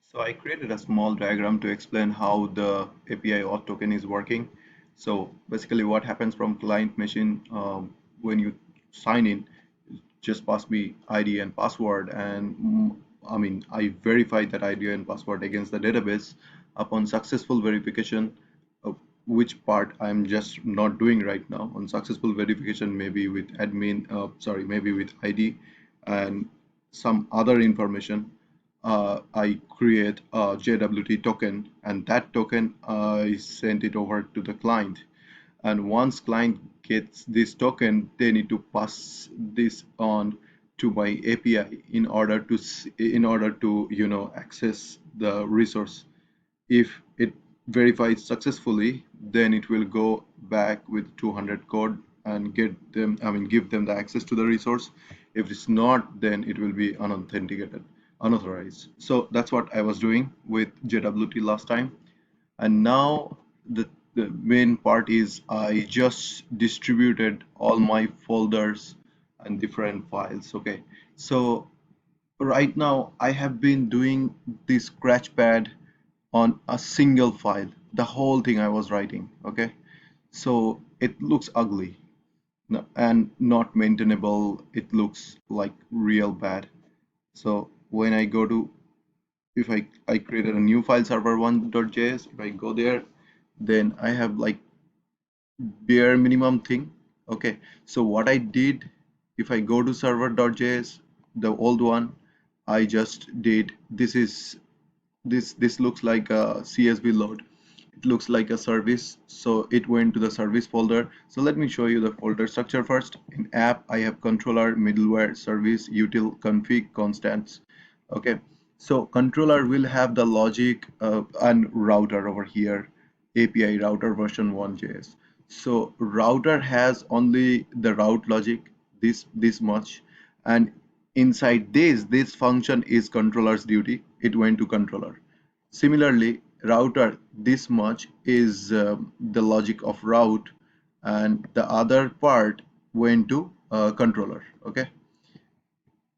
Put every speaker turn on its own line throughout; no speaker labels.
So I created a small diagram to explain how the API auth token is working. So basically what happens from client machine when you sign in, just pass me ID and password and I verify that ID and password against the database. Upon successful verification, uh, which part I'm just not doing right now. On successful verification, maybe with maybe with ID and some other information, I create a JWT token, and that token I send it over to the client. And once client gets this token, they need to pass this on to my API in order to access the resource. If it verifies successfully, then it will go back with 200 code and give them the access to the resource. If it's not, then it will be unauthenticated, unauthorized. So that's what I was doing with JWT last time. And now the main part is I just distributed all my folders and different files. Okay, so right now I have been doing this scratchpad on a single file, the whole thing I was writing. Okay, so it looks ugly and not maintainable. It looks like real bad. So when I go to, if I created a new file server1.js, if I go there, then I have like bare minimum thing. Okay, so what I did, if I go to server.js, the old one, I just did, this looks like a CSV load. It looks like a service, so it went to the service folder. So let me show you the folder structure first. In app, I have controller, middleware, service, util, config, constants. Okay, so controller will have the logic and router over here, API router version 1.js. So router has only the route logic, this much, and inside this function is controller's duty. It went to controller. Similarly, router this much is the logic of route, and the other part went to controller. Okay,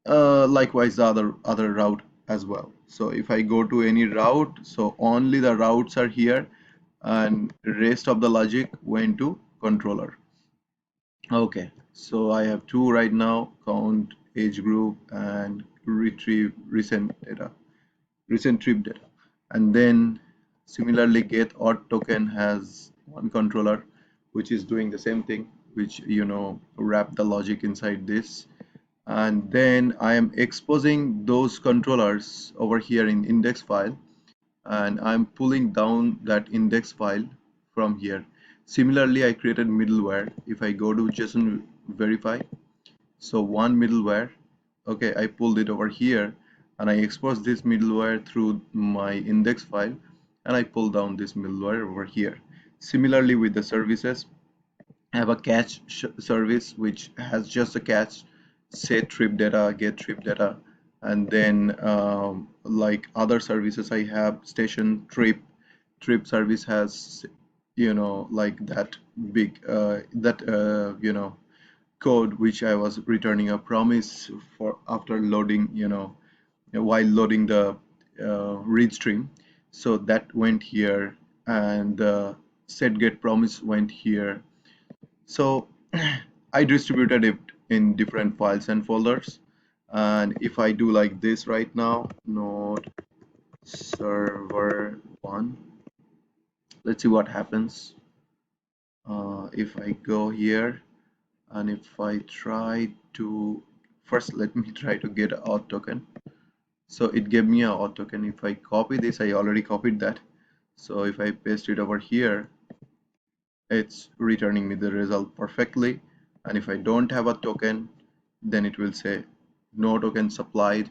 likewise the other route as well. So if I go to any route, so only the routes are here, and rest of the logic went to controller. Okay, so I have two right now: count, age group, and retrieve recent trip data. And then similarly, get auth token has one controller which is doing the same thing, which wrap the logic inside this. And then I am exposing those controllers over here in index file, and I'm pulling down that index file from here. Similarly, I created middleware. If I go to JSON verify, so one middleware, okay, I pulled it over here, and I expose this middleware through my index file, and I pull down this middleware over here. Similarly with the services, I have a catch service which has just a catch, set trip data, get trip data, and then like other services, I have station trip service has like that big code which I was returning a promise for after loading, while loading the read stream. So that went here, and the set get promise went here. So I distributed it in different files and folders. And if I do like this right now, node server one, let's see what happens. If I go here, and if I try to, first let me try to get an auth token. So it gave me a auth token. If I copy this, I already copied that. So if I paste it over here, it's returning me the result perfectly. And if I don't have a token, then it will say no token supplied.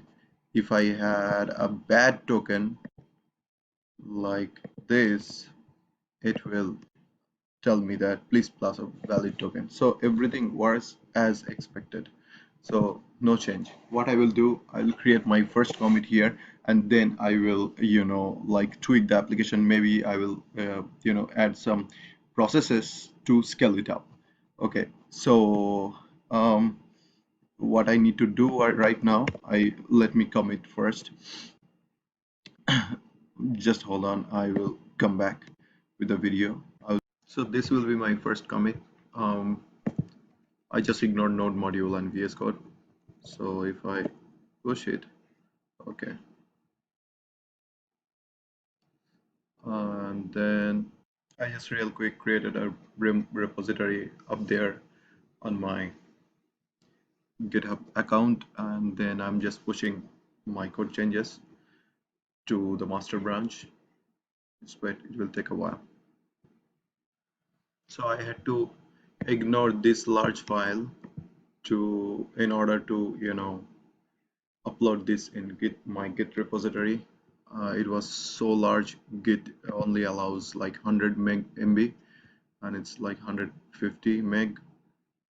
If I had a bad token like this, it will tell me that please plus a valid token. So everything works as expected. So no change. What I will do, I'll create my first commit here, and then I will like tweak the application. Maybe I will add some processes to scale it up. Okay, so what I need to do right now, I let me commit first. Just hold on, I will come back with the video. So this will be my first commit. Um, I just ignored node module and VS Code. So if I push it, okay, and then I just real quick created a repository up there on my GitHub account, and then I'm just pushing my code changes to the master branch. Just wait, it will take a while. So I had to ignore this large file to in order to upload this in my Git repository. It was so large, Git only allows like 100 meg MB, and it's like 150 meg,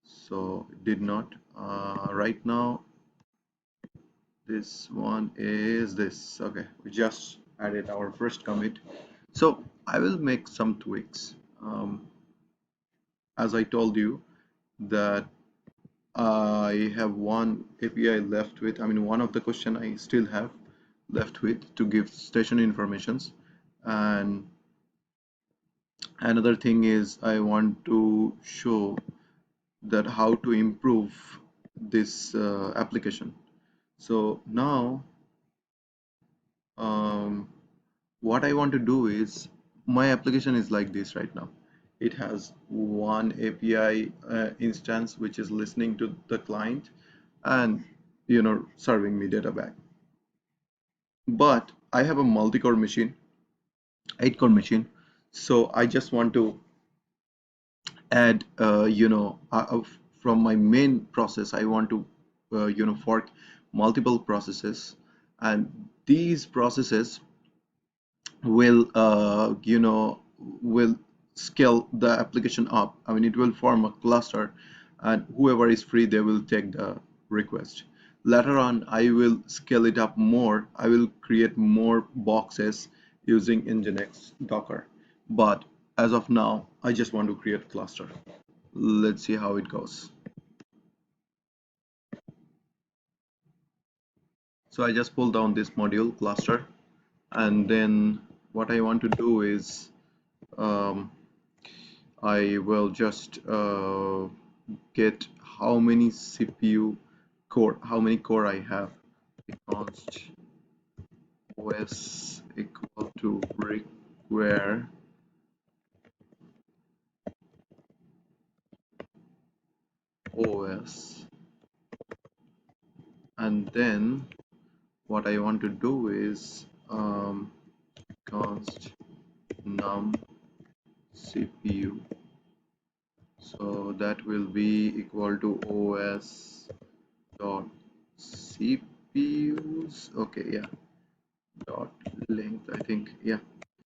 so it did not. Right now this one is this. Okay, we just added our first commit. So I will make some tweaks. As I told you that I have one API left with, I mean, one of the question I still have left with to give station informations. And another thing is I want to show that how to improve this application. So now um, what I want to do is my application is like this right now. It has one API instance which is listening to the client and serving me data back. But I have a multi-core machine, 8-core machine. So I just want to add from my main process I want to fork multiple processes, and these processes will will scale the application up. I mean, it will form a cluster, and whoever is free, they will take the request. Later on, I will scale it up more. I will create more boxes using Nginx Docker. But as of now, I just want to create cluster. Let's see how it goes. So I just pull down this module cluster, and then what I want to do is um, I will just get how many CPU core, how many core I have. Const OS equal to require OS, and then what I want to do is const num CPU, so that will be equal to OS dot CPUs. Okay, yeah, dot length, I think, yeah,